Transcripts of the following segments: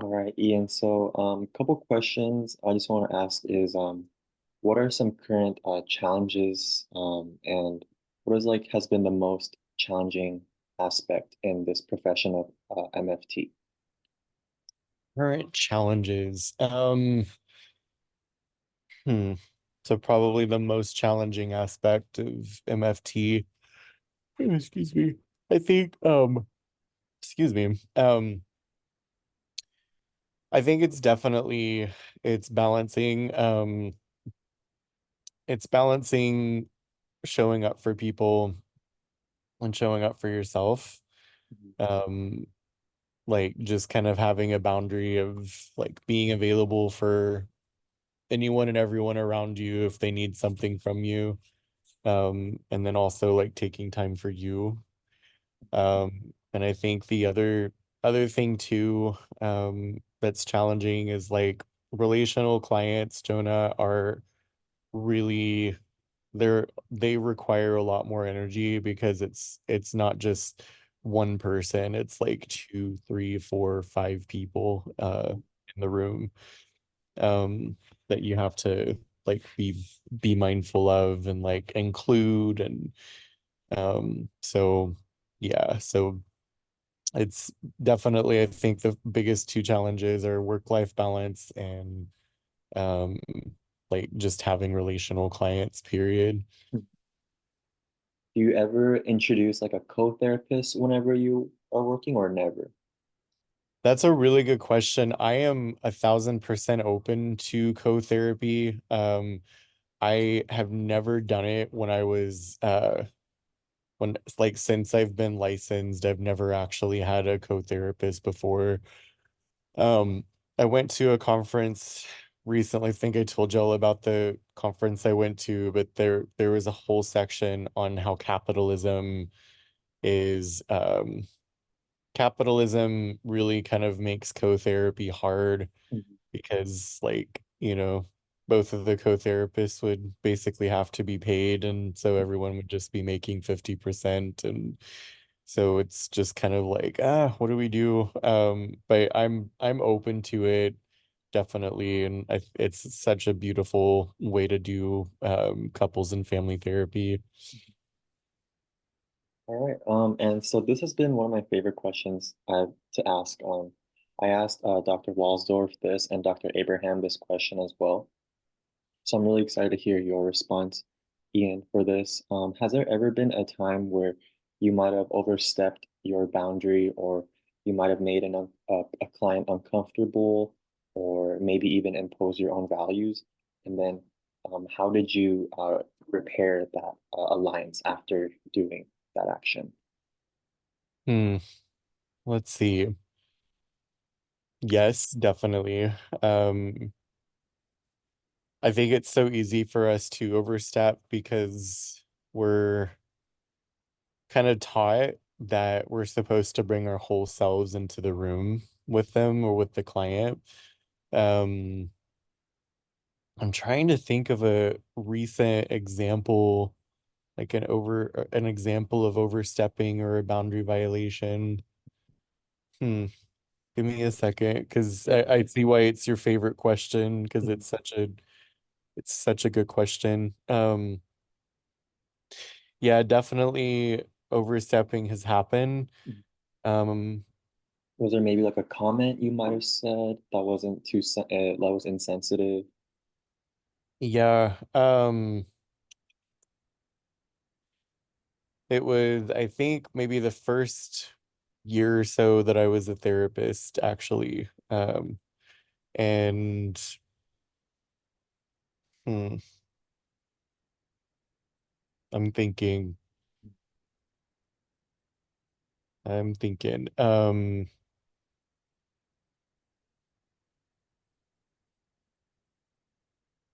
All right, Ian. So, a couple questions I just want to ask is, what are some current challenges, and what is like has been the most challenging aspect in this profession of MFT? Current challenges. Hmm. So probably the most challenging aspect of MFT. Excuse me. I think, excuse me. I think it's balancing, it's balancing showing up for people and showing up for yourself. Mhm. Um, like just kind of having a boundary of like being available for anyone and everyone around you if they need something from you. And then also like taking time for you. And I think the other thing too, that's challenging is like relational clients, Jonah, are really they require a lot more energy because it's not just one person, it's like two, three, four, five people in the room um that you have to like be mindful of and like include and so yeah, so it's definitely I think the biggest two challenges are work-life balance and um like just having relational clients, period. Do you ever introduce like a co-therapist whenever you are working, or never? That's a really good question. I am 1,000% open to co-therapy. I have never done it when like since I've been licensed, I've never actually had a co-therapist before. Um, I went to a conference recently. I think I told y'all about the conference I went to, but there was a whole section on how is capitalism really kind of makes co-therapy hard Mhm. because like, both of the co-therapists would basically have to be paid and so everyone would just be making 50% and so it's just kind of like, what do we do? But I'm open to it definitely and it's such a beautiful way to do couples and family therapy. All right. And so this has been one of my favorite questions to ask. I asked Dr. Walsdorf this and Dr. Abraham this question as well. So I'm really excited to hear your response, Ian, for this. Has there ever been a time where you might have overstepped your boundary, or you might have made a client uncomfortable, or maybe even impose your own values? And then how did you repair that alliance after doing that action? Hmm. Let's see. Yes, definitely. Um, I think it's so easy for us to overstep because we're kind of taught that we're supposed to bring our whole selves into the room with them or with the client. Um, I'm trying to think of a recent example, like an example of overstepping or a boundary violation. Hmm. Give me a second, because I see why it's your favorite question, because Mhm. it's such a good question. Yeah, definitely overstepping has happened. Mhm. Um, Was there maybe like a comment you might have said that wasn't that was insensitive? yeah, it was, I think, maybe the first year or so that I was a therapist, actually. And hmm, I'm thinking, I'm thinking,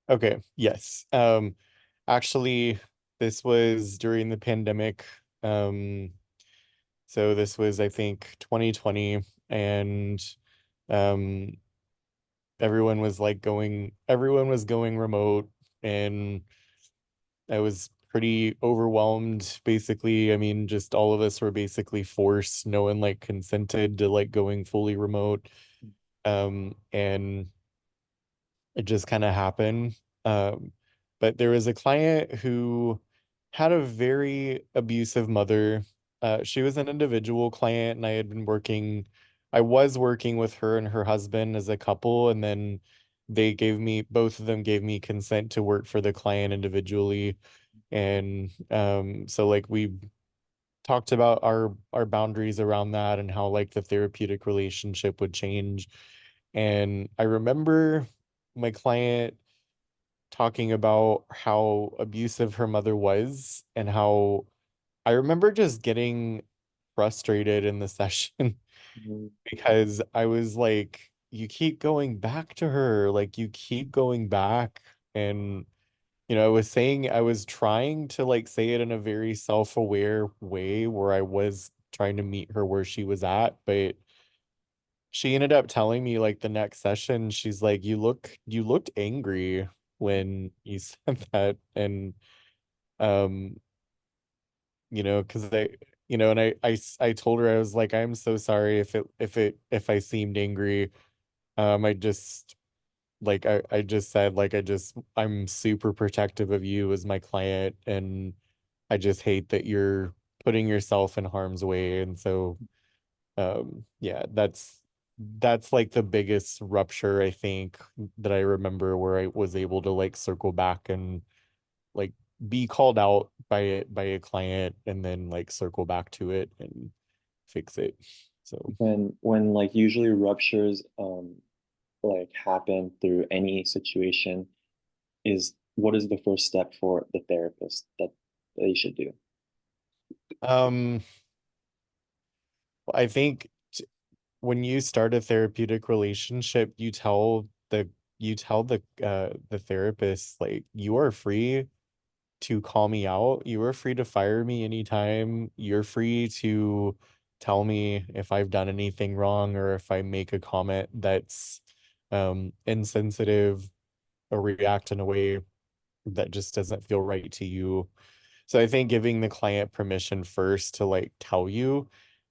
okay, yes. Actually, this was during the pandemic. So this was, I think, 2020, and um, everyone was going remote, and I was pretty overwhelmed, basically. I mean, just all of us were basically forced. No one like consented to like going fully remote. And it just kind of happened. But there was a client who had a very abusive mother. She was an individual client, and I was working with her and her husband as a couple, and then both of them gave me consent to work for the client individually. And so like we talked about our boundaries around that and how like the therapeutic relationship would change. And I remember my client talking about how abusive her mother was and how I remember just getting frustrated in the session Mhm. because I was like, you keep going back to her, like you keep going back. And I was trying to like say it in a very self-aware way where I was trying to meet her where she was at, but she ended up telling me like the next session, she's like, you looked angry when you said that. And um, because and I told her, I was like, I'm so sorry if I seemed angry. I just I just said like I'm super protective of you as my client, and I just hate that you're putting yourself in harm's way. And so yeah, that's like the biggest rupture I think that I remember where I was able to like circle back and like be called out by a client and then like circle back to it and fix it. So When like usually ruptures like happen through any situation, is what is the first step for the therapist that they should do? um I think when you start a therapeutic relationship, you tell the therapist like you are free to call me out. You are free to fire me anytime. You're free to tell me if I've done anything wrong or if I make a comment that's insensitive or react in a way that just doesn't feel right to you. So I think giving the client permission first to like tell you,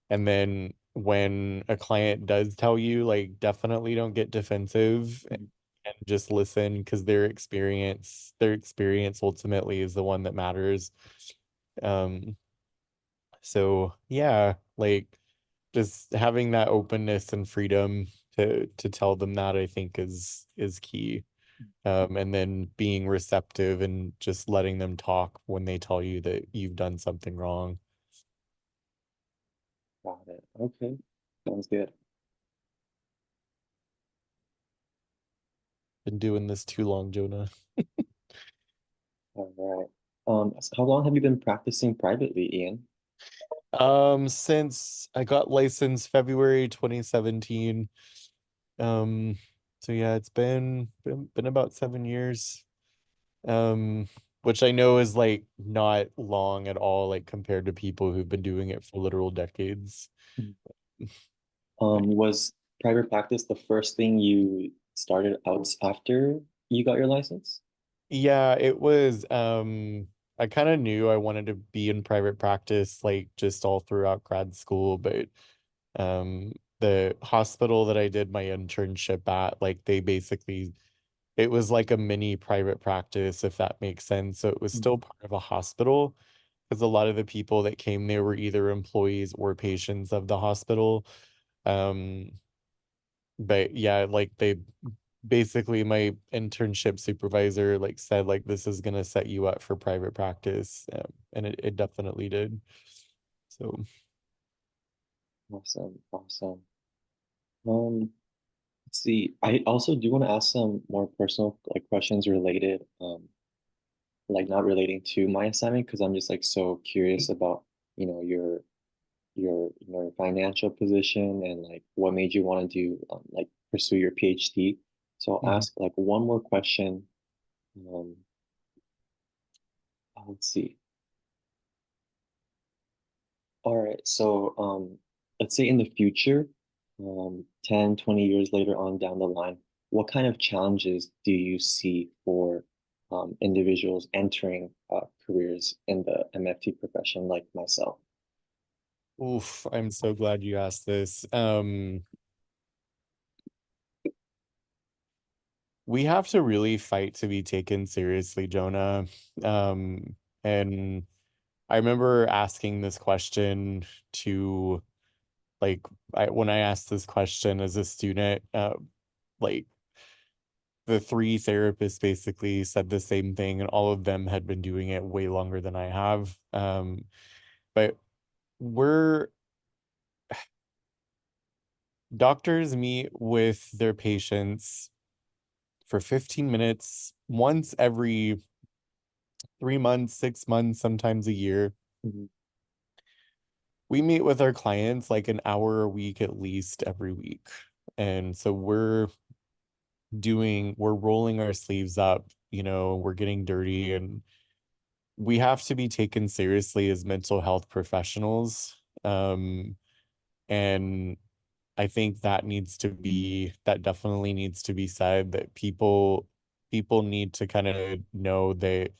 and then when a client does tell you, like definitely don't get defensive Mhm. and just listen because their experience ultimately is the one that matters. Um, so yeah, like just having that openness and freedom to tell them that I think is key. And then being receptive and just letting them talk when they tell you that you've done something wrong. Got it. Okay. Sounds good. Been doing this too long, Jonah. All right. How long have you been practicing privately, Ian? Since I got licensed February 2017. Um, so yeah, it's been about 7 years. Um, which I know is like not long at all, like compared to people who've been doing it for literal decades. Mhm. But Was private practice the first thing you started out after you got your license? yeah, it was I kind of knew I wanted to be in private practice like just all throughout grad school, but um the hospital that I did my internship at, like it was like a mini private practice, if that makes sense. So it was still Mhm. part of a hospital because a lot of the people that came there were either employees or patients of the hospital. Um, but yeah, like they basically my internship supervisor like said like this is gonna set you up for private practice, and it definitely did. So Awesome, awesome. Um, let's see. I also do want to ask some more personal like questions related, like not relating to my assignment because I'm just like so curious about, you know, your financial position and like what made you want to do like pursue your PhD. So I'll mhm. ask like one more question. Um, let's see. All right. So, let's say in the future, 10, 20 years later on down the line, what kind of challenges do you see for individuals entering careers in the MFT profession like myself? Oof, I'm so glad you asked this. we have to really fight to be taken seriously, Jonah. And I remember asking this question to like when I asked this question as a student, like the three therapists basically said the same thing, and all of them had been doing it way longer than I have. But we're doctors meet with their patients for 15 minutes once every 3 months, 6 months, sometimes a year. Mhm. We meet with our clients like an hour a week at least every week. And so we're rolling our sleeves up, we're getting dirty, and we have to be taken seriously as mental health professionals. And I think that definitely needs to be said, that people need to kind of know that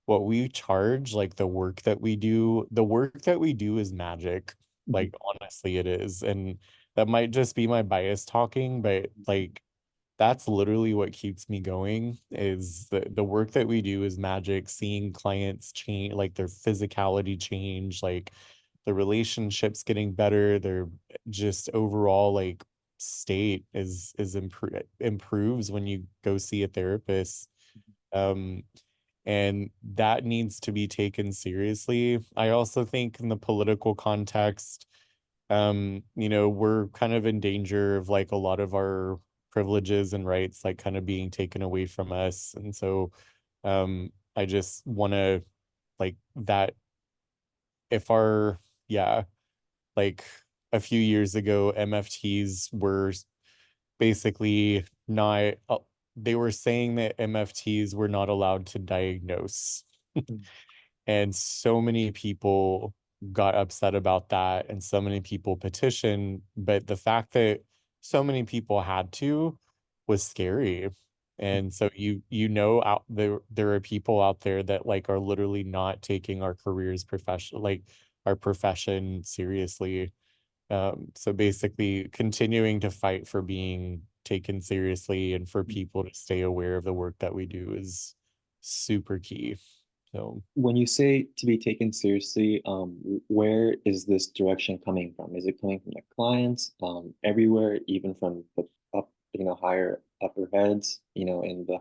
what we charge, like the work that we do is magic. Mhm. Like honestly it is. And that might just be my bias talking, but like that's literally what keeps me going, is the work that we do is magic. Seeing clients change, like their physicality change, like the relationships getting better, their just overall like state improves when you go see a therapist. um and that needs to be taken seriously. I also think in the political context, we're kind of in danger of like a lot of our privileges and rights like kind of being taken away from us. And so I just want to like that if our yeah, like a few years ago, MFTs were basically not they were saying that MFTs were not allowed to diagnose. Mhm. And so many people got upset about that, and so many people petitioned. But the fact that so many people had to was scary. And so out there are people out there that like are literally not taking our careers profession like our profession seriously. So basically continuing to fight for being taken seriously and for people to stay aware of the work that we do is super key. So When you say to be taken seriously, where is this direction coming from? Is it coming from the clients, everywhere, even from the up, higher upper heads, in the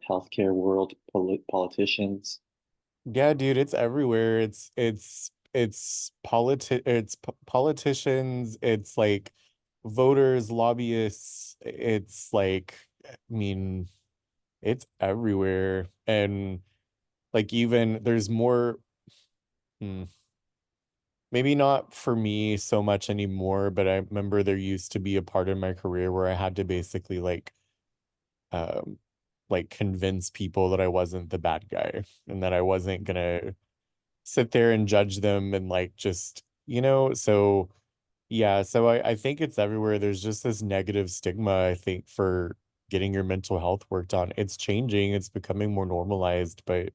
healthcare world, politicians? yeah, dude, it's everywhere. It's politicians, it's like voters, lobbyists, it's like I mean, it's everywhere. And like even there's more hmm, maybe not for me so much anymore, but I remember there used to be a part in my career where I had to basically um like convince people that I wasn't the bad guy and that I wasn't gonna sit there and judge them and like just so yeah, so I think it's everywhere. There's just this negative stigma, I think, for getting your mental health worked on. It's changing, it's becoming more normalized, but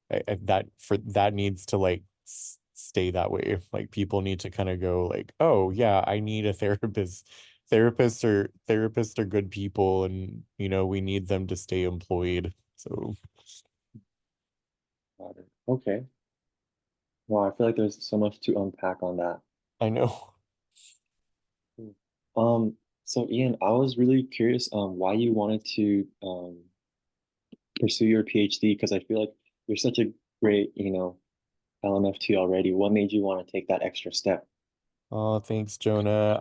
that needs to like stay that way. Like people need to kind of go like, oh yeah, I need a therapist. Therapists are good people, and we need them to stay employed. So Got it. Okay. Wow, I feel like there's so much to unpack on that. I know. Mm. So Ian, I was really curious, why you wanted to pursue your PhD, because I feel like you're such a great, LMFT already. What made you want to take that extra step? Oh, thanks, Jonah.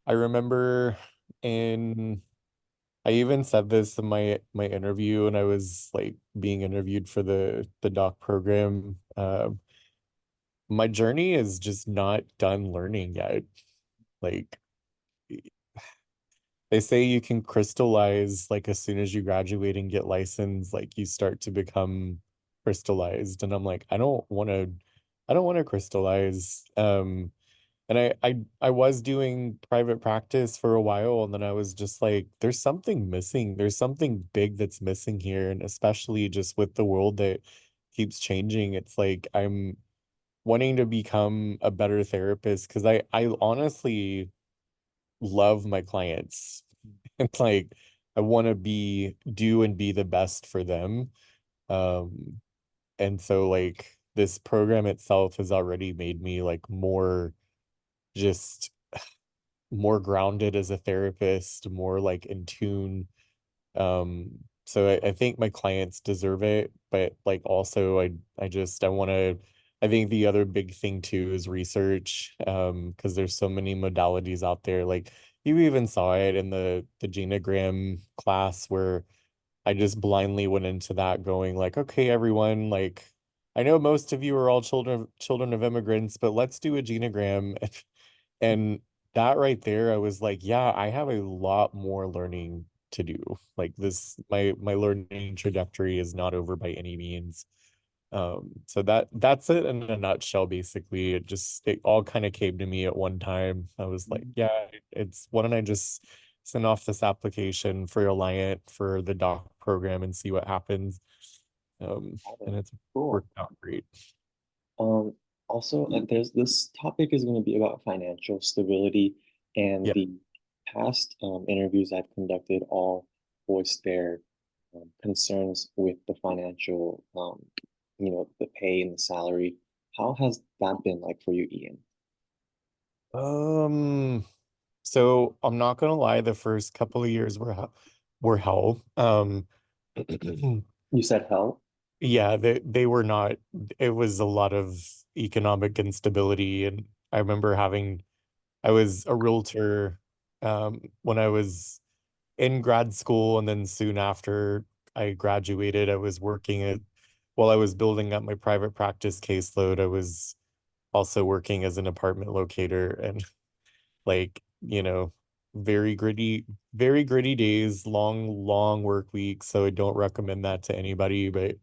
I remember in I even said this in my interview when I was like being interviewed for the doc program. My journey is just not done learning yet. Like they say you can crystallize like as soon as you graduate and get licensed, like you start to become crystallized. And I'm like, I don't want to crystallize. And I was doing private practice for a while, and then I was just like, there's something missing. There's something big that's missing here. And especially just with the world that keeps changing, it's like I'm wanting to become a better therapist because I honestly love my clients. It's like I want to do and be the best for them. Um, and so like this program itself has already made me like just more grounded as a therapist, more like in tune. So I think my clients deserve it, but like also I want to I think the other big thing too is research, because there's so many modalities out there. Like you even saw it in the genogram class where I just blindly went into that going like, okay, everyone, like I know most of you are all children of immigrants, but let's do a genogram. And that right there, I was like, yeah, I have a lot more learning to do. Like this, my learning trajectory is not over by any means. So that's it in a nutshell, basically. It all kind of came to me at one time. I was like, Mhm. yeah, it's why don't I just send off this application for Alliant for the doc program and see what happens. Um, Got and it. it's Cool. worked out great. Um, Also, there's this topic is going to be about financial stability, and Yeah. the past interviews I've conducted all voiced their concerns with the financial, the pay and the salary. How has that been like for you, Ian? Um, so I'm not gonna lie, the first couple of years were hell. You said hell. Yeah, they were not. It was a lot of economic instability, and I was a realtor when I was in grad school, and then soon after I graduated, I was working at while I was building up my private practice caseload, I was also working as an apartment locator, and like, very gritty days, long work weeks. So I don't recommend that to anybody. But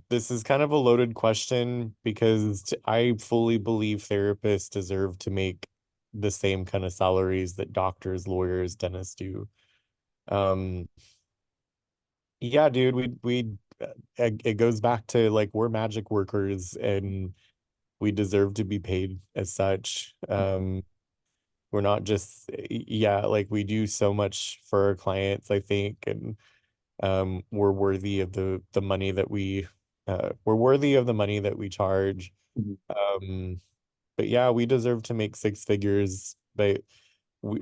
this is kind of a loaded question because I fully believe therapists deserve to make the same kind of salaries that doctors, lawyers, dentists do. Um, yeah, dude, it goes back to like we're magic workers and we deserve to be paid as such. We're not just, yeah, like we do so much for our clients, I think, and we're worthy of the money that we're worthy of the money that we charge. Mhm. Um, but yeah, we deserve to make six figures, but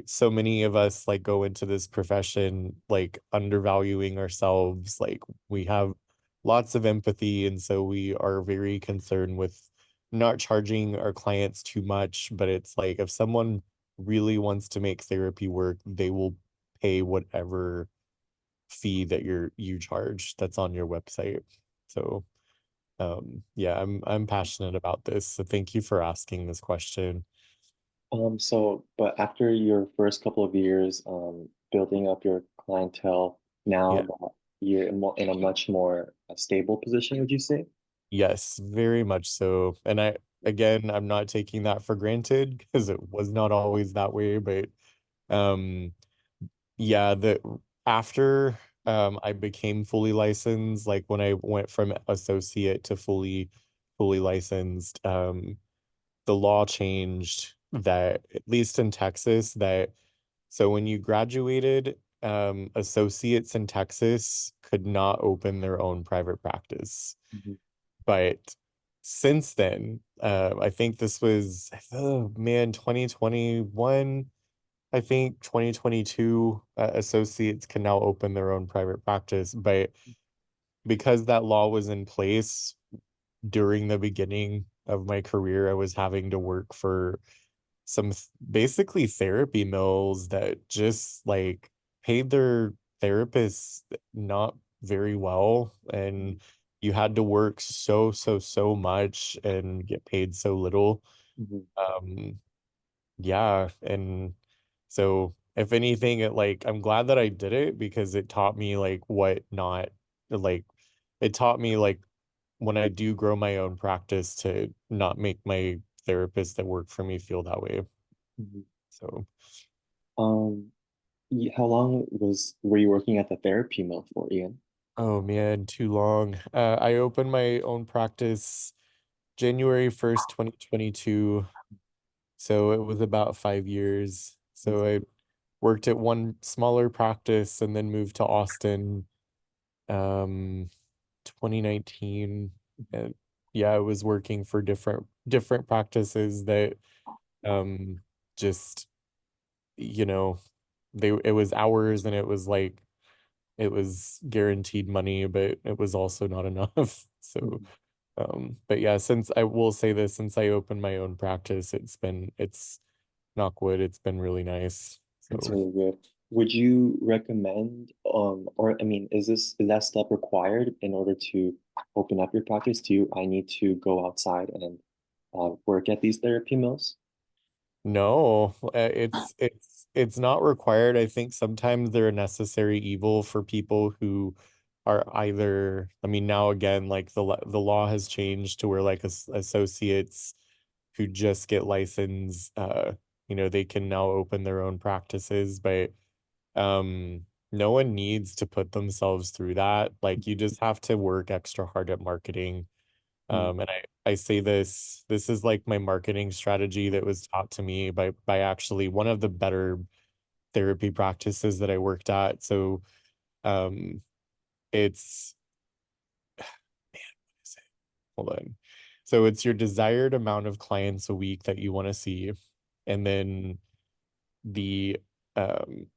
so many of us like go into this profession like undervaluing ourselves. Like we have lots of empathy, and so we are very concerned with not charging our clients too much. But it's like if someone really wants to make therapy work, they will pay whatever fee that you charge that's on your website. So yeah, I'm passionate about this. So thank you for asking this question. But after your first couple of years, building up your clientele, now Yeah. that you're in a much more stable position, would you say? Yes, very much so. And again, I'm not taking that for granted because it was not always that way, but um yeah, the after I became fully licensed, like when I went from associate to fully licensed, the law changed that at least in Texas that so when you graduated, associates in Texas could not open their own private practice. Mhm. But since then, I think this was, oh man, 2021. I think 2022 associates can now open their own private practice. But because that law was in place during the beginning of my career, I was having to work for basically therapy mills that just like paid their therapists not very well, and you had to work so much and get paid so little. Mhm. um yeah, and so if anything, I'm glad that I did it because it taught me like what not like it taught me like when I do grow my own practice to not make my therapists that work for me feel that way. Mhm. So, Um, how long were you working at the therapy mill for, Ian? oh man, too long. I opened my own practice January 1st, 2022. So it was about 5 years. So worked at one smaller practice and then moved to Austin 2019. And yeah, I was working for different practices that um just, you know, it was hours and it was like it was guaranteed money, but it was also not enough. So Mhm. but yeah, since I will say this, since I opened my own practice, it's knock wood, it's been really nice. That's So really good. Would you recommend, or I mean, is that step required in order to open up your practice? I need to go outside and work at these therapy mills? no, it's not required. I think sometimes they're a necessary evil for people who are either, I mean, now again, like the law has changed to where like associates who just get licensed, they can now open their own practices, but no one needs to put themselves through that. Like you just have to work extra hard at marketing. Mhm. And I say this is like my marketing strategy that was taught to me by actually one of the better therapy practices that I worked at. So um it's man, what is it? Hold on. So it's your desired amount of clients a week that you want to see, and then the um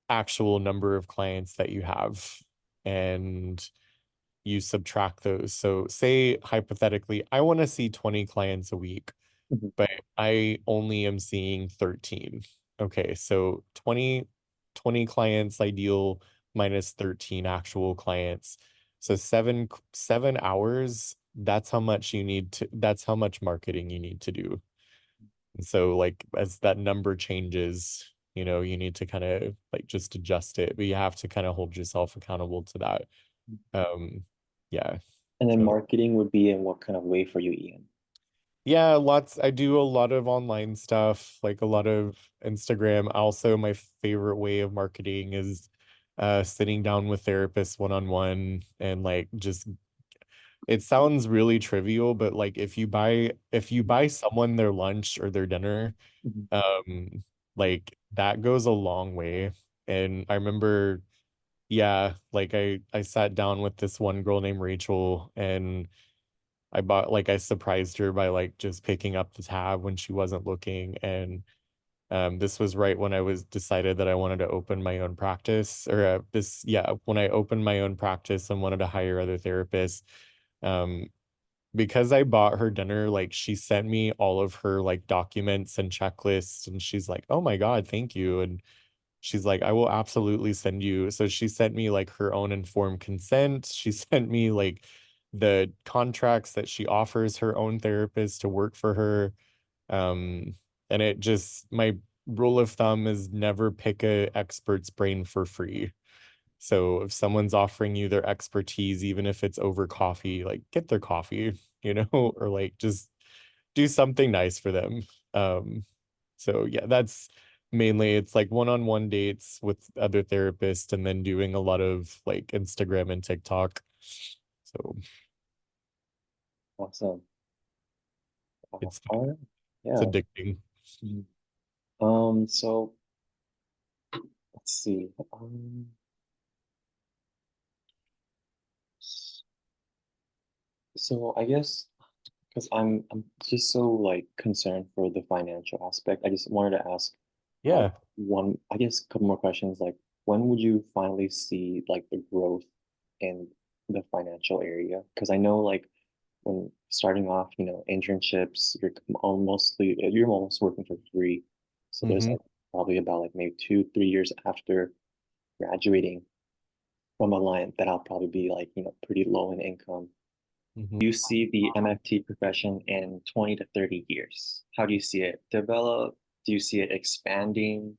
actual number of clients that you have. And you subtract those. So say hypothetically, I want to see 20 clients a week, Mhm. but I only am seeing 13. Okay, so 20 clients ideal minus 13 actual clients. So 7 hours, that's how much marketing you need to do. And so like as that number changes, you need to kind of like just adjust it, but you have to kind of hold yourself accountable to that. Um, yeah. And then So marketing would be in what kind of way for you, Ian? yeah, I do a lot of online stuff, like a lot of Instagram. Also, my favorite way of marketing is sitting down with therapists one on one and like just it sounds really trivial, but like if you buy someone their lunch or their dinner, Mhm. um, like that goes a long way. And I remember, yeah, like I sat down with this one girl named Rachel and I surprised her by like just picking up the tab when she wasn't looking. And this was right when I was decided that I wanted to open my own practice or when I opened my own practice and wanted to hire other therapists. Um, because I bought her dinner, like she sent me all of her like documents and checklists, and she's like, "Oh my God, thank you." And she's like, "I will absolutely send you." So she sent me like her own informed consent. She sent me like the contracts that she offers her own therapist to work for her. Um, and it just my rule of thumb is never pick a expert's brain for free. So if someone's offering you their expertise, even if it's over coffee, like get their coffee, or like just do something nice for them. Um, so yeah, that's mainly it's like one-on-one dates with other therapists and then doing a lot of like Instagram and TikTok. So Awesome. it's All fun. right. It's Yeah. addicting. Mhm. So let's see. So I guess because I'm just so like concerned for the financial aspect, I just wanted to ask Yeah. one, I guess a couple more questions. Like when would you finally see like the growth in the financial area? Because I know like when starting off, internships, you're almost working for free. So there's Hmm. like probably about like maybe 2, 3 years after graduating from a line that I'll probably be like, pretty low in income. Hmm. Do you see the MFT profession in 20 to 30 years? How do you see it develop? Do you see it expanding?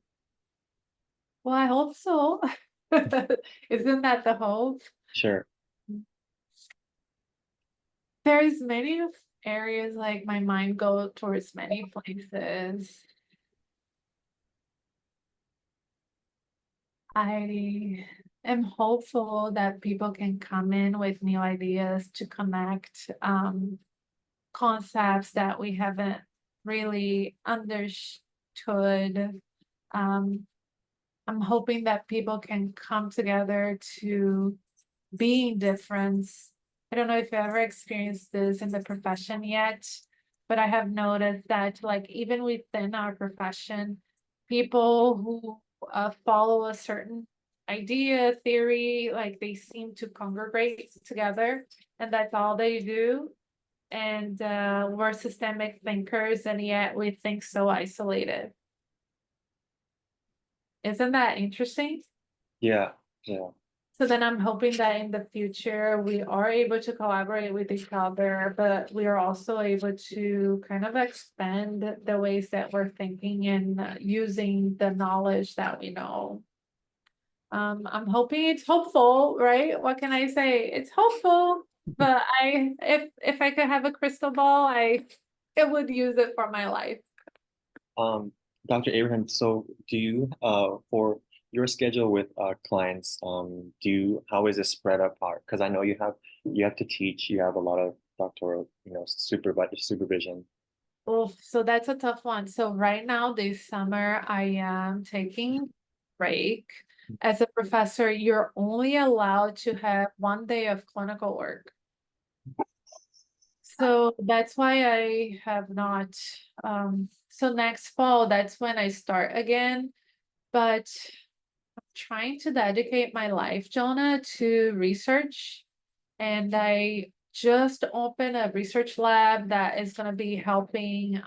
Well, I hope so. Isn't that the hope? Sure. There's many areas like my mind go towards many places. I am hopeful that people can come in with new ideas to connect concepts that we haven't really understood I'm hoping that people can come together to be in difference. I don't know if you ever experienced this in the profession yet, but I have noticed that like even within our profession, people who follow a certain idea, theory, like they seem to congregate together and that's all they do. And we're systemic thinkers and yet we think so isolated. Isn't that interesting? Yeah, yeah. So then I'm hoping that in the future, we are able to collaborate with each other, but we are also able to kind of expand the ways that we're thinking and using the knowledge that we know. I'm hoping it's hopeful, right? What can I say? It's hopeful, but if I could have a crystal ball, I would use it for my life. Dr. Abraham, so do you for your schedule with clients, how is it spread apart? Because I know you have to teach, you have a lot of doctoral, supervision. Oh, so that's a tough one. So right now, this summer, I am taking break. As a professor, you're only allowed to have 1 day of clinical work. So that's why I have not, so next fall, that's when I start again. But I'm trying to dedicate my life, Jonah, to research. And I just opened a research lab that is going to be helping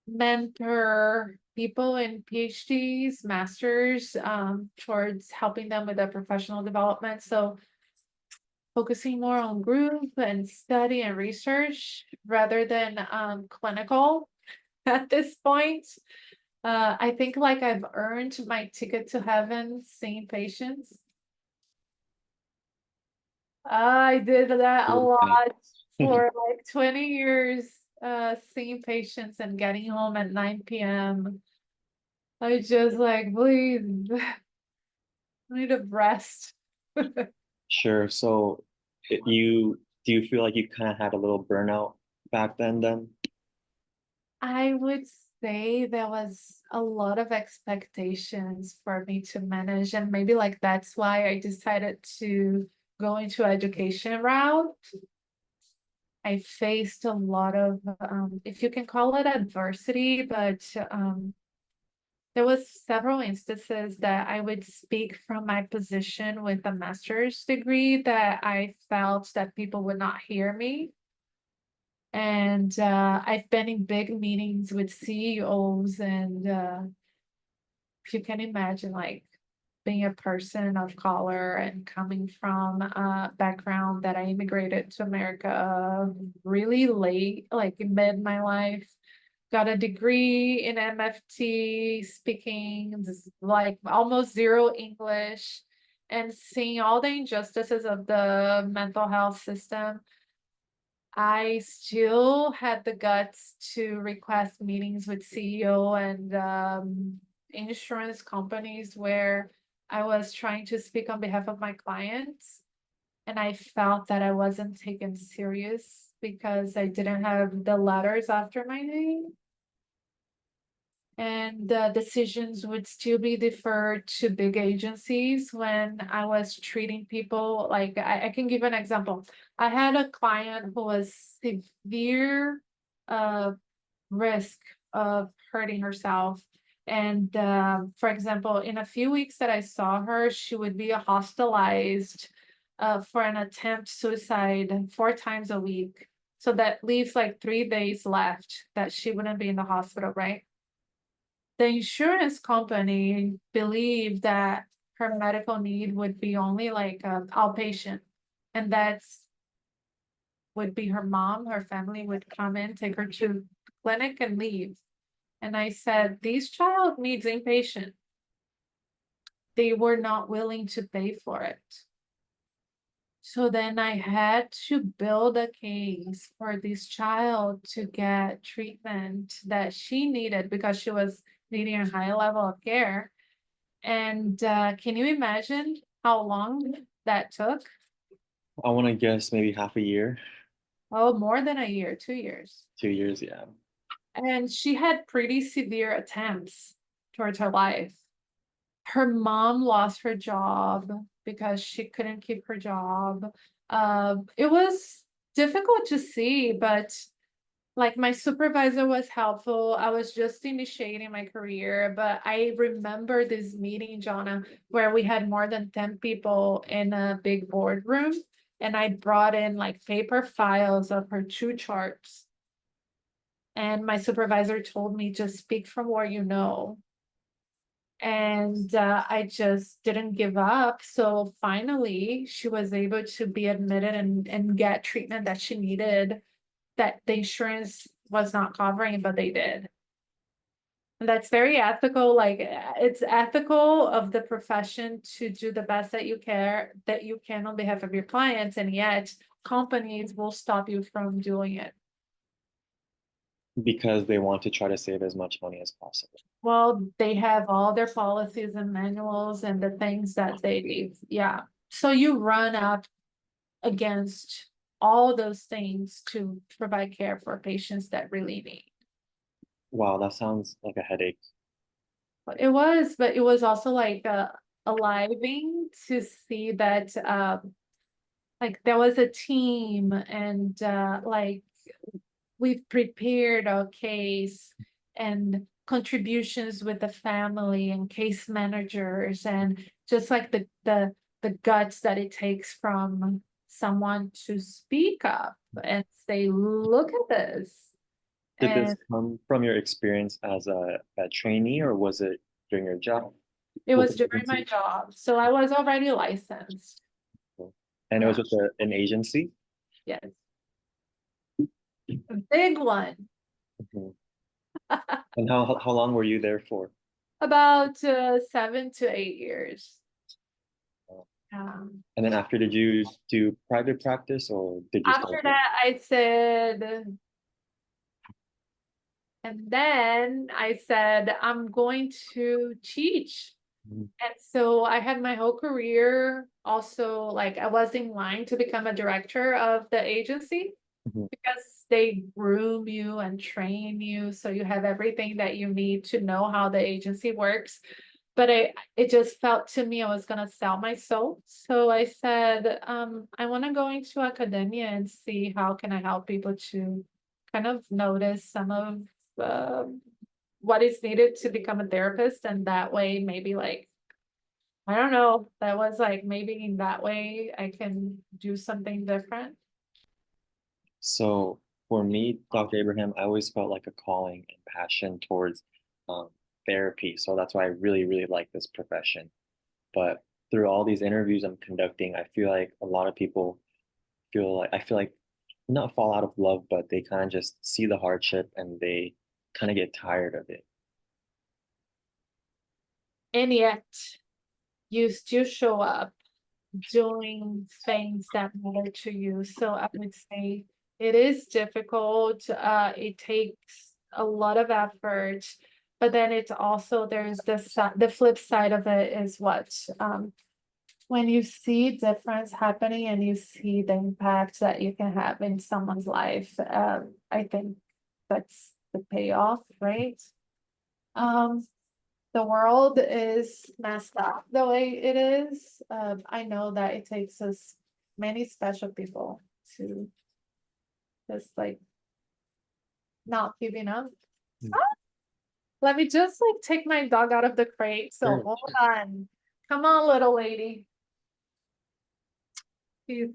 mentor people in PhDs, masters, towards helping them with their professional development. So focusing more on group and study and research rather than clinical at this point. I think like I've earned my ticket to heaven seeing patients. I did that a lot for like 20 years, seeing patients and getting home at 9 p.m. I just like, please, I need a rest. Sure. So do you feel like you kind of had a little burnout back then? I would say there was a lot of expectations for me to manage, and maybe like that's why I decided to go into education route. I faced a lot of, if you can call it adversity, but there was several instances that I would speak from my position with a master's degree that I felt that people would not hear me. And I've been in big meetings with CEOs and if you can imagine like being a person of color and coming from a background that I immigrated to America really late, like mid my life, got a degree in MFT, speaking like almost zero English, and seeing all the injustices of the mental health system. I still had the guts to request meetings with CEO and insurance companies where I was trying to speak on behalf of my clients. And I felt that I wasn't taken serious because I didn't have the letters after my name. And the decisions would still be deferred to big agencies when I was treating people. Like I can give an example. I had a client who was severe risk of hurting herself. And for example, in a few weeks that I saw her, she would be hospitalized for an attempt suicide 4 times a week. So that leaves like 3 days left that she wouldn't be in the hospital, right? The insurance company believed that her medical need would be only like outpatient, and that's would be her mom, her family would come in, take her to clinic and leave. And I said, this child needs inpatient. They were not willing to pay for it. So then I had to build a case for this child to get treatment that she needed because she was needing a high level of care. And can you imagine how long that took? I want to guess maybe half a year, Oh, more than a year, 2 years. 2 years, yeah. and she had pretty severe attempts towards her life. Her mom lost her job because she couldn't keep her job. It was difficult to see, but like my supervisor was helpful. I was just initiating my career, but I remember this meeting, Jonna, where we had more than 10 people in a big boardroom, and I brought in like paper files of her 2 charts. And my supervisor told me, just speak from where you know. And I just didn't give up. So finally, she was able to be admitted and get treatment that she needed, that the insurance was not covering, but they did. And that's very ethical. Like it's ethical of the profession to do the best that you can on behalf of your clients, and yet companies will stop you from doing it. Because they want to try to save as much money as possible. Well, they have all their policies and manuals and the things that they, yeah. So you run up against all those things to provide care for patients that really need. Wow, that sounds like a headache. But it was also like aliving to see that like there was a team, and like we've prepared our case and contributions with the family and case managers, and just like the guts that it takes from someone to speak up and say, look at this. Did this And come from your experience as a trainee, or was it during your job it with was the during my agency? job, so I was already licensed. And it was Yeah. with an agency? Yes, a big one. Mhm. And how long were you there for? About 7 to 8 years. Oh. And then after, did you do private practice, or did you after start doing? that, I said, and then I said, I'm going to teach. Mhm. And so I had my whole career also, like I was in line to become a director of the agency, Mhm. because they groom you and train you. So you have everything that you need to know how the agency works. But it just felt to me I was gonna sell my soul. So I said, I want to go into academia and see how can I help people to kind of notice some of what is needed to become a therapist. And that way, maybe like, I don't know, that was like maybe in that way I can do something different. So for me, Dr. Abraham, I always felt like a calling and passion towards um, therapy. So that's why I really, really like this profession. But through all these interviews I'm conducting, I feel like a lot of people I feel like not fall out of love, but they kind of just see the hardship and they kind of get tired of it. And yet you still show up doing things that matter to you. So I would say it is difficult. It takes a lot of effort, but then it's also there's the flip side of it is what when you see difference happening and you see the impact that you can have in someone's life. I think that's the payoff, right? Um, the world is messed up the way it is. I know that it takes us many special people to just like not giving up. Mm. Ah, let me just like take my dog out of the crate. So Sure. hold on. Come on, little lady. She's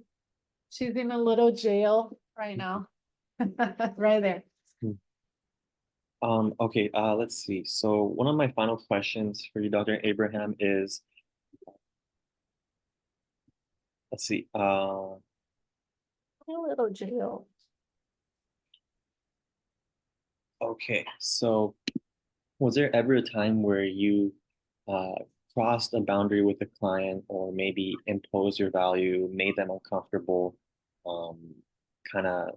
she's in a little jail right now. Right there. Mm. Okay, let's see. So one of my final questions for you, Dr. Abraham, is, let's see. A little jail. Okay, so was there ever a time where you uh, crossed a boundary with a client, or maybe imposed your value, made them uncomfortable, kind of,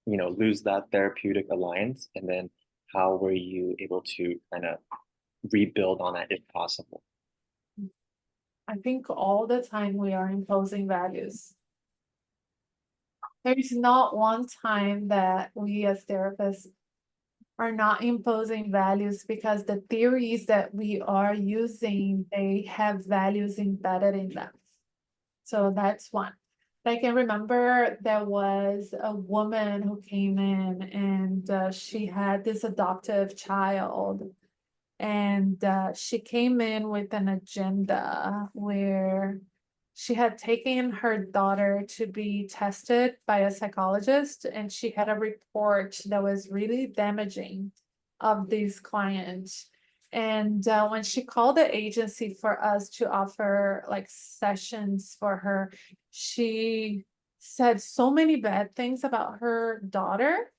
lose that therapeutic alliance? And then how were you able to kind of rebuild on that if possible? I think all the time we are imposing values. There's not one time that we as therapists are not imposing values because the theories that we are using, they have values embedded in them. So that's one. I can remember there was a woman who came in and she had this adoptive child. And she came in with an agenda where she had taken her daughter to be tested by a psychologist, and she had a report that was really damaging of these clients. And when she called the agency for us to offer like sessions for her, she said so many bad things about her daughter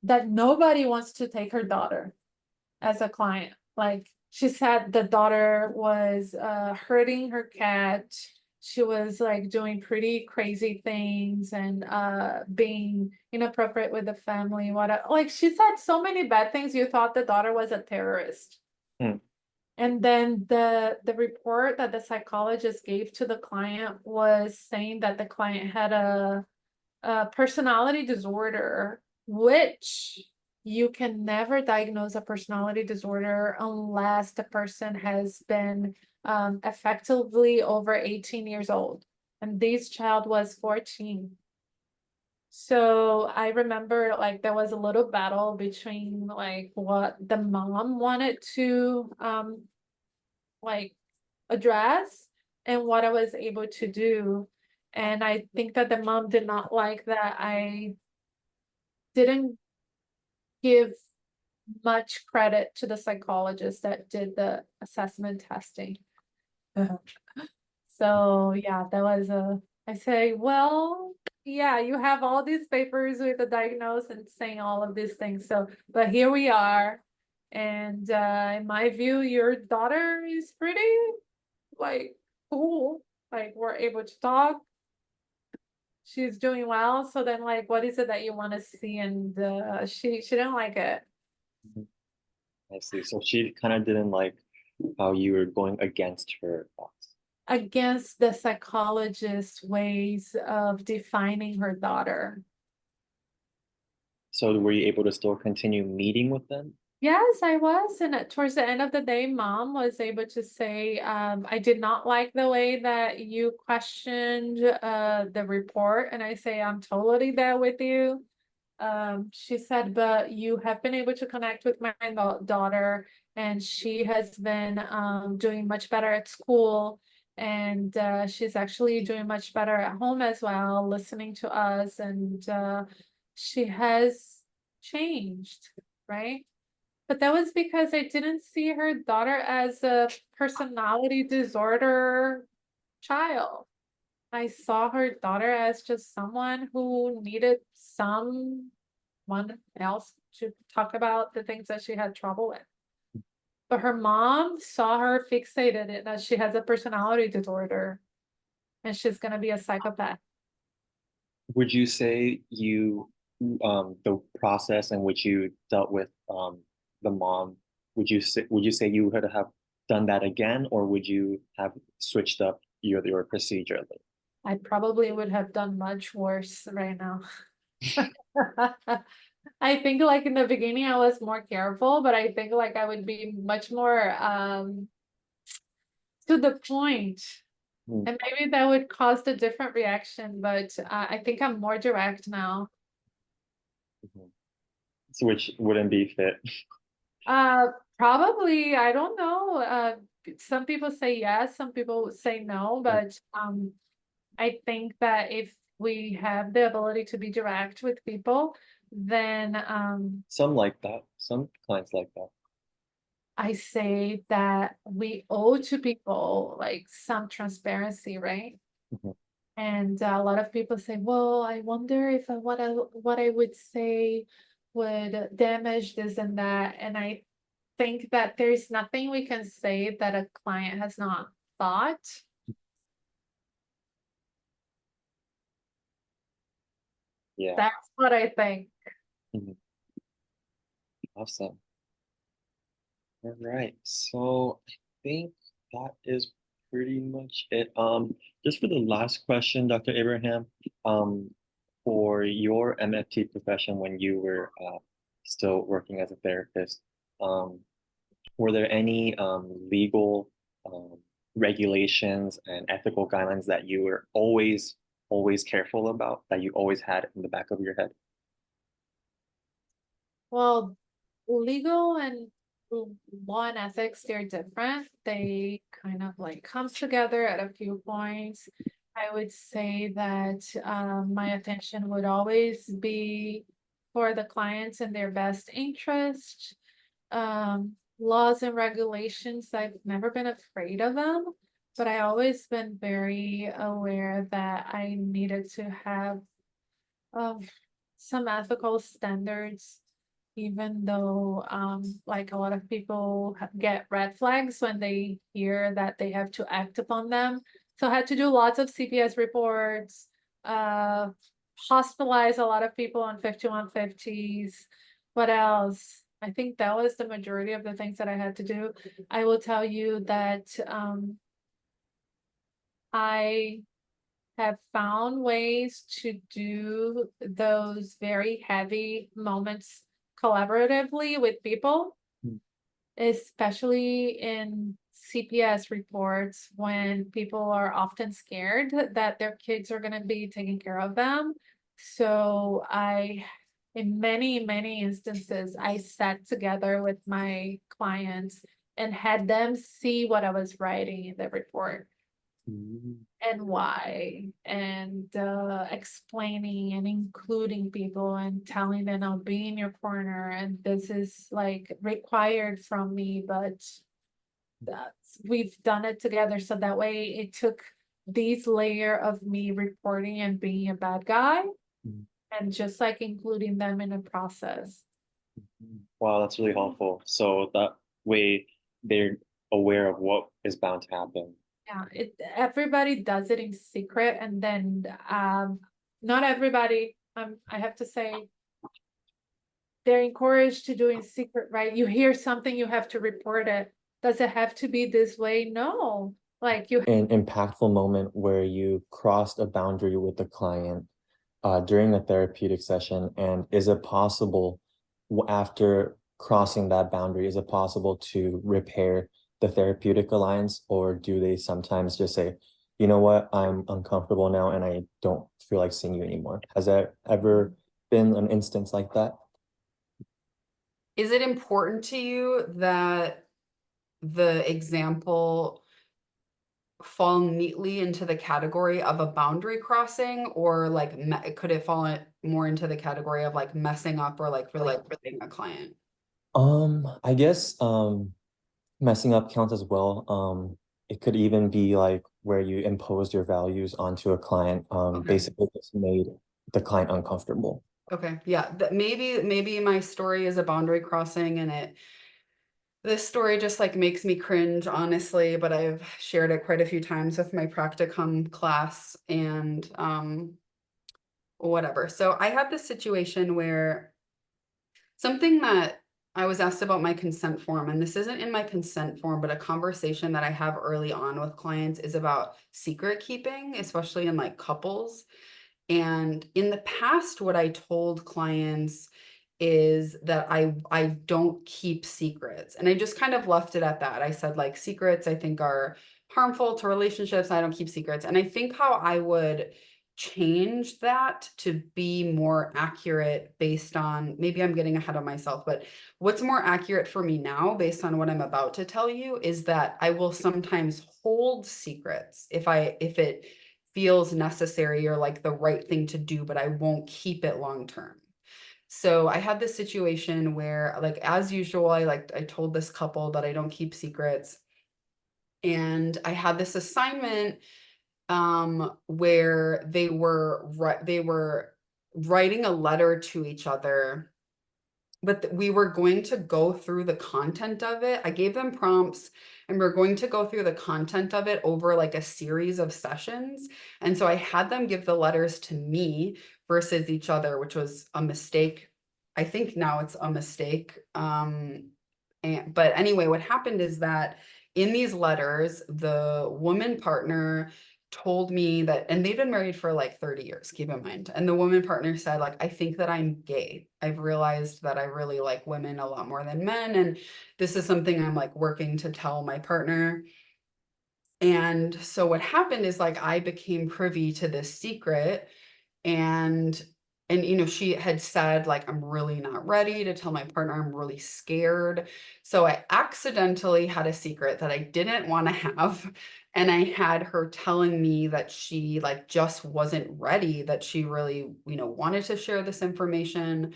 that nobody wants to take her daughter as a client. Like she said the daughter was hurting her cat. She was like doing pretty crazy things and being inappropriate with the family. Like she said so many bad things, you thought the daughter was a terrorist. Hmm. And then the report that the psychologist gave to the client was saying that the client had a personality disorder, which you can never diagnose a personality disorder unless the person has been effectively over 18 years old. And this child was 14. So I remember like there was a little battle between like what the mom wanted to like address and what I was able to do. And I think that the mom did not like that I didn't give much credit to the psychologist that did the assessment testing. So yeah, that was I say, well, yeah, you have all these papers with the diagnosis and saying all of these things. So, but here we are. And in my view, your daughter is pretty like cool. Like we're able to talk. She's doing well. So then like, what is it that you want to see? And she didn't like it. I see. So she kind of didn't like how you were going against her thoughts. Against the psychologist's ways of defining her daughter. So were you able to still continue meeting with them? Yes, I was. And towards the end of the day, mom was able to say, I did not like the way that you questioned the report. And I say, I'm totally there with you. She said, but you have been able to connect with my daughter, and she has been doing much better at school. And she's actually doing much better at home as well, listening to us. And she has changed, right? But that was because I didn't see her daughter as a personality disorder child. I saw her daughter as just someone who needed someone else to talk about the things that she had trouble with. But her mom saw her fixated in that she has a personality disorder and she's gonna be a psychopath. Would you say the process in which you dealt with the mom, would you say you would have done that again, or would you have switched up your procedure? I probably would have done much worse right now. I think like in the beginning I was more careful, but I think like I would be much more to the point. Hmm. And maybe that would cause a different reaction, but I think I'm more direct now. Mhm. So which wouldn't be fit. Probably, I don't know. Some people say yes, some people say no, but I think that if we have the ability to be direct with people, then Some like that. Some clients like that. I say that we owe to people like some transparency, right? Mhm. And a lot of people say, well, I wonder if what I would say would damage this and that. And I think that there's nothing we can say that a client has not thought. Yeah. That's what I think. Mhm. Awesome. All right. So I think that is pretty much it. Just for the last question, Dr. Abraham, for your MFT profession when you were still working as a therapist, were there any legal regulations and ethical guidelines that you were always careful about, that you always had in the back of your head? Well, legal and law and ethics, they're different. They kind of like comes together at a few points. I would say that my attention would always be for the clients and their best interest. Laws and regulations, I've never been afraid of them, but I always been very aware that I needed to have um, some ethical standards, even though like a lot of people get red flags when they hear that they have to act upon them. So I had to do lots of CPS reports, uh hospitalize a lot of people on 5150s. What else? I think that was the majority of the things that I had to do. I will tell you that I have found ways to do those very heavy moments collaboratively with people, Mm. especially in CPS reports when people are often scared that their kids are going to be taking care of them. So in many instances, I sat together with my clients and had them see what I was writing in the report Mm. and why, and explaining and including people and telling them I'll be in your corner and this is like required from me, but we've done it together. So that way it took these layer of me reporting and being a bad guy Mm. and just like including them in the process. Wow, that's really helpful. So that way they're aware of what is bound to happen. Yeah, everybody does it in secret, and then not everybody, I have to say, they're encouraged to do in secret, right? You hear something, you have to report it. Does it have to be this way? No. Like you An impactful moment where you crossed a boundary with the client during a therapeutic session, and is it possible after crossing that boundary, is it possible to repair the therapeutic alliance, or do they sometimes just say, you know what, I'm uncomfortable now and I don't feel like seeing you anymore? Has there ever been an instance like that? Is it important to you that the example fall neatly into the category of a boundary crossing, or like could it fall more into the category of like messing up or like really hurting a client? I guess messing up counts as well. It could even be like where you imposed your values onto a client, Okay. basically just made the client uncomfortable. Okay, yeah, maybe my story is a boundary crossing, and this story just like makes me cringe, honestly, but I've shared it quite a few times with my practicum class and whatever. So I had this situation where something that I was asked about my consent form, and this isn't in my consent form, but a conversation that I have early on with clients is about secret keeping, especially in like couples. And in the past, what I told clients is that I don't keep secrets. And I just kind of left it at that. I said like secrets I think are harmful to relationships. I don't keep secrets. And I think how I would change that to be more accurate based on, maybe I'm getting ahead of myself, but what's more accurate for me now based on what I'm about to tell you is that I will sometimes hold secrets if it feels necessary or like the right thing to do, but I won't keep it long term. So I had this situation where, like, as usual, I told this couple that I don't keep secrets. And I had this assignment where they were writing a letter to each other, but we were going to go through the content of it. I gave them prompts and we're going to go through the content of it over like a series of sessions. And so I had them give the letters to me versus each other, which was a mistake. I think now it's a mistake. But anyway, what happened is that in these letters, the woman partner told me that, and they've been married for like 30 years, keep in mind. And the woman partner said, like, I think that I'm gay. I've realized that I really like women a lot more than men. And this is something I'm like working to tell my partner. And so what happened is like I became privy to this secret, and you know, she had said like, I'm really not ready to tell my partner, I'm really scared. So I accidentally had a secret that I didn't want to have, and I had her telling me that she like just wasn't ready, that she really, you know, wanted to share this information.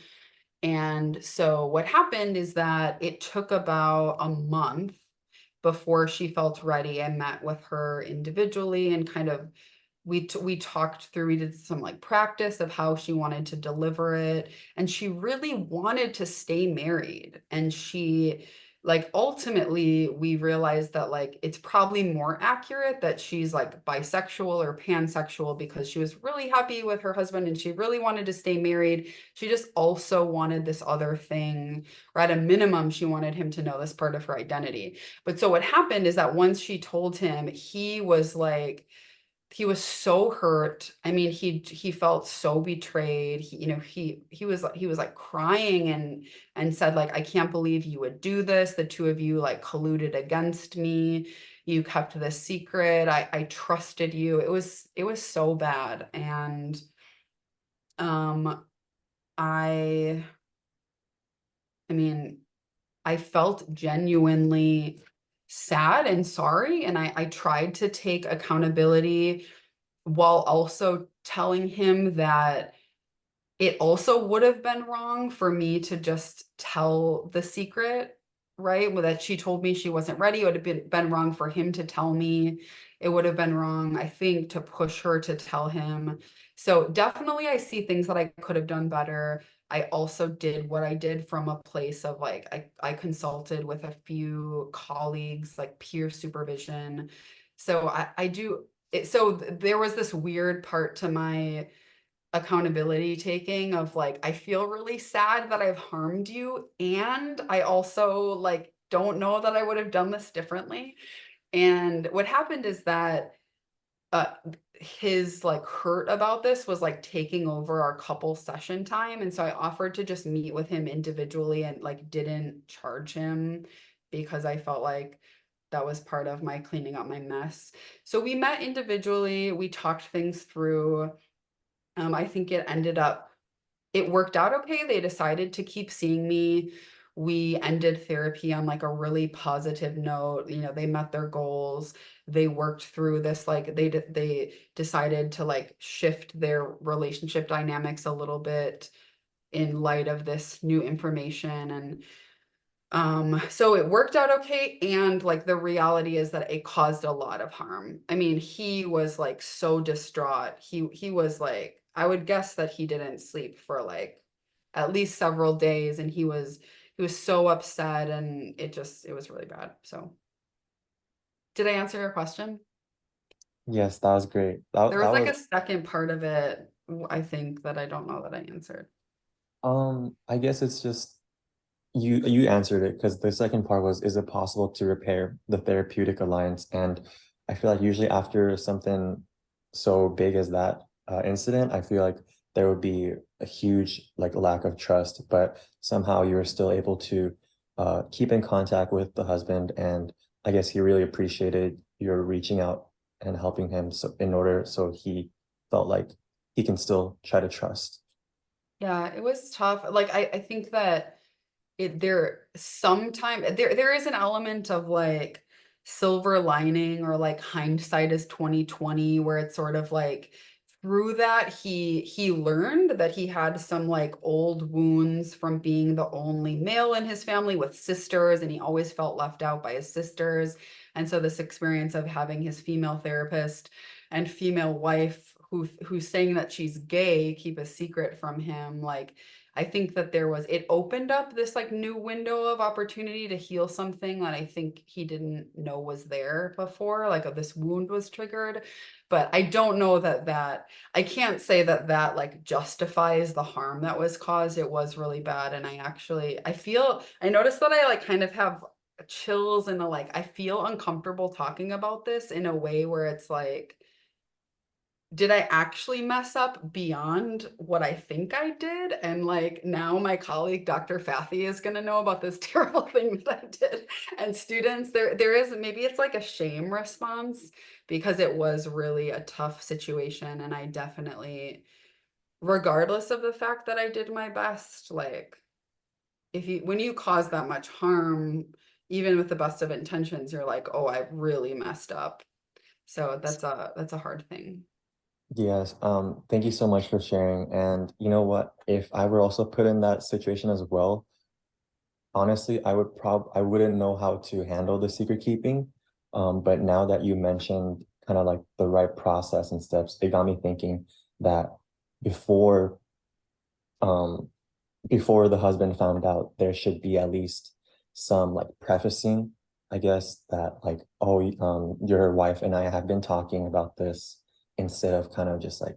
And so what happened is that it took about a month before she felt ready. I met with her individually and kind of we talked through, we did some like practice of how she wanted to deliver it, and she really wanted to stay married. And she like ultimately we realized that like it's probably more accurate that she's like bisexual or pansexual, because she was really happy with her husband and she really wanted to stay married. She just also wanted this other thing, or at a minimum she wanted him to know this part of her identity. But so what happened is that once she told him, he was like, he was so hurt. I mean, he felt so betrayed. He, you know, he was like crying and said like, I can't believe you would do this. The two of you like colluded against me. You kept this secret. I trusted you. It was so bad. And um I I mean, I felt genuinely sad and sorry, and I tried to take accountability while also telling him that it also would have been wrong for me to just tell the secret, right? Well, that she told me she wasn't ready. It would have been wrong for him to tell me. It would have been wrong, I think, to push her to tell him. So definitely I see things that I could have done better. I also did what I did from a place of like, I consulted with a few colleagues, like peer supervision. So I do it. So there was this weird part to my accountability taking of like, I feel really sad that I've harmed you, and I also like don't know that I would have done this differently. And what happened is that uh his like hurt about this was like taking over our couple session time, and so I offered to just meet with him individually and like didn't charge him, because I felt like that was part of my cleaning up my mess. So we met individually, we talked things through. I think it worked out okay. They decided to keep seeing me. We ended therapy on like a really positive note. You know, they met their goals. They worked through this, like they decided to like shift their relationship dynamics a little bit in light of this new information. And so it worked out okay. And like the reality is that it caused a lot of harm. I mean, he was like so distraught. He was like, I would guess that he didn't sleep for like at least several days, and he was so upset, and it was really bad. So did I answer your question? Yes, that was great. That There that was like was a second part of it, I think, that I don't know that I answered. I guess it's just you answered it, because the second part was, is it possible to repair the therapeutic alliance? And I feel like usually after something so big as that incident, I feel like there would be a huge like lack of trust, but somehow you were still able to keep in contact with the husband, and I guess he really appreciated your reaching out and helping him, so in order so he felt like he can still try to trust. Yeah, it was tough. Like I think that there is an element of like silver lining, or like hindsight is 2020, where it's sort of like through that he learned that he had some like old wounds from being the only male in his family with sisters, and he always felt left out by his sisters. And so this experience of having his female therapist and female wife who's saying that she's gay keep a secret from him, like I think that it opened up this like new window of opportunity to heal something that I think he didn't know was there before, like this wound was triggered. But I don't know I can't say that like justifies the harm that was caused. It was really bad. And I noticed that I like kind of have chills, and like I feel uncomfortable talking about this in a way where it's like did I actually mess up beyond what I think I did? And like now my colleague, Dr. Fathy, is going to know about this terrible thing that I did. And students, there is, maybe it's like a shame response because it was really a tough situation. And I definitely, regardless of the fact that I did my best, like when you cause that much harm, even with the best of intentions, you're like, oh, I really messed up. So that's a hard thing. Yes, thank you so much for sharing. And you know what? If I were also put in that situation as well, honestly, I wouldn't know how to handle the secret keeping. But now that you mentioned kind of like the right process and steps, it got me thinking that before um before the husband found out, there should be at least some like prefacing, I guess, that like, oh, your wife and I have been talking about this, instead of kind of just like,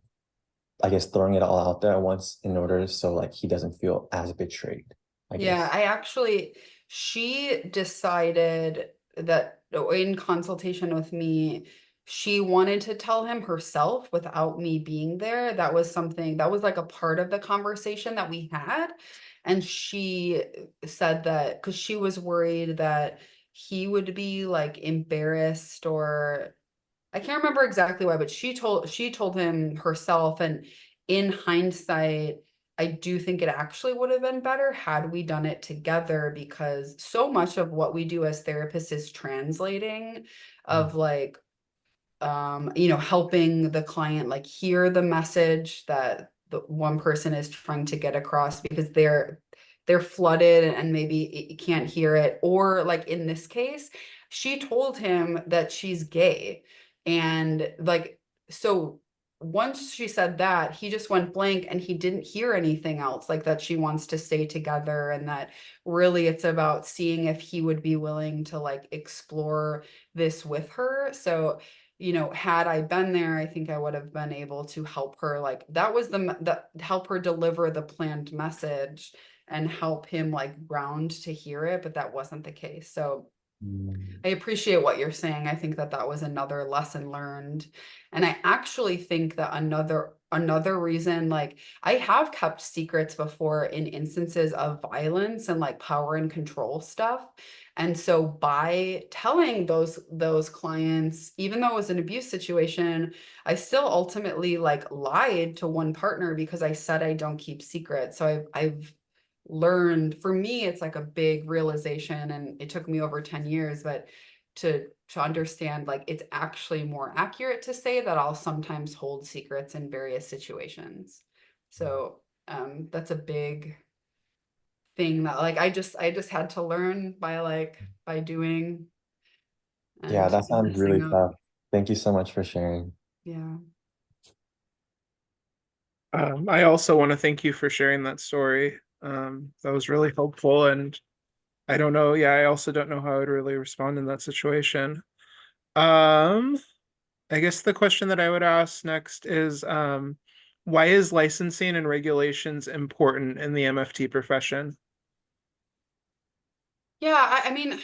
I guess, throwing it all out there at once, in order so like he doesn't feel as betrayed, I Yeah, guess. she decided that in consultation with me, she wanted to tell him herself without me being there. That was something that was like a part of the conversation that we had. And she said that because she was worried that he would be like embarrassed, or I can't remember exactly why, but she told him herself. And in hindsight, I do think it actually would have been better had we done it together, because so much of what we do as therapists is translating of like helping the client like hear the message that the one person is trying to get across, because they're flooded and maybe can't hear it. Or like in this case, she told him that she's gay, and like, so once she said that, he just went blank and he didn't hear anything else, like that she wants to stay together, and that really it's about seeing if he would be willing to like explore this with her. So had I been there, I think I would have been able to help her. Like that was the help her deliver the planned message and help him like ground to hear it, but that wasn't the case. So Mm. I appreciate what you're saying. I think that was another lesson learned. And I actually think that another reason, like I have kept secrets before in instances of violence and like power and control stuff. And so by telling those clients, even though it was an abuse situation, I still ultimately like lied to one partner because I said I don't keep secrets. So I've learned, for me it's like a big realization, and it took me over 10 years, but to understand like it's actually more accurate to say that I'll sometimes hold secrets in various situations. So that's a big thing that like I just had to learn by doing Yeah, and that sounds messing really up. tough. Thank you so much for sharing. Yeah. I also want to thank you for sharing that story. That was really helpful. And I don't know. Yeah, I also don't know how I would really respond in that situation. Um, I guess the question that I would ask next is, why is licensing and regulations important in the MFT profession? Yeah, I mean,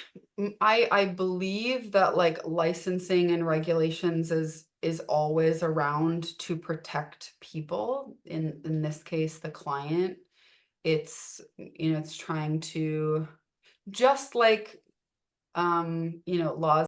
I believe that like licensing and regulations is always around to protect people. In this case, the client. It's trying to, just like laws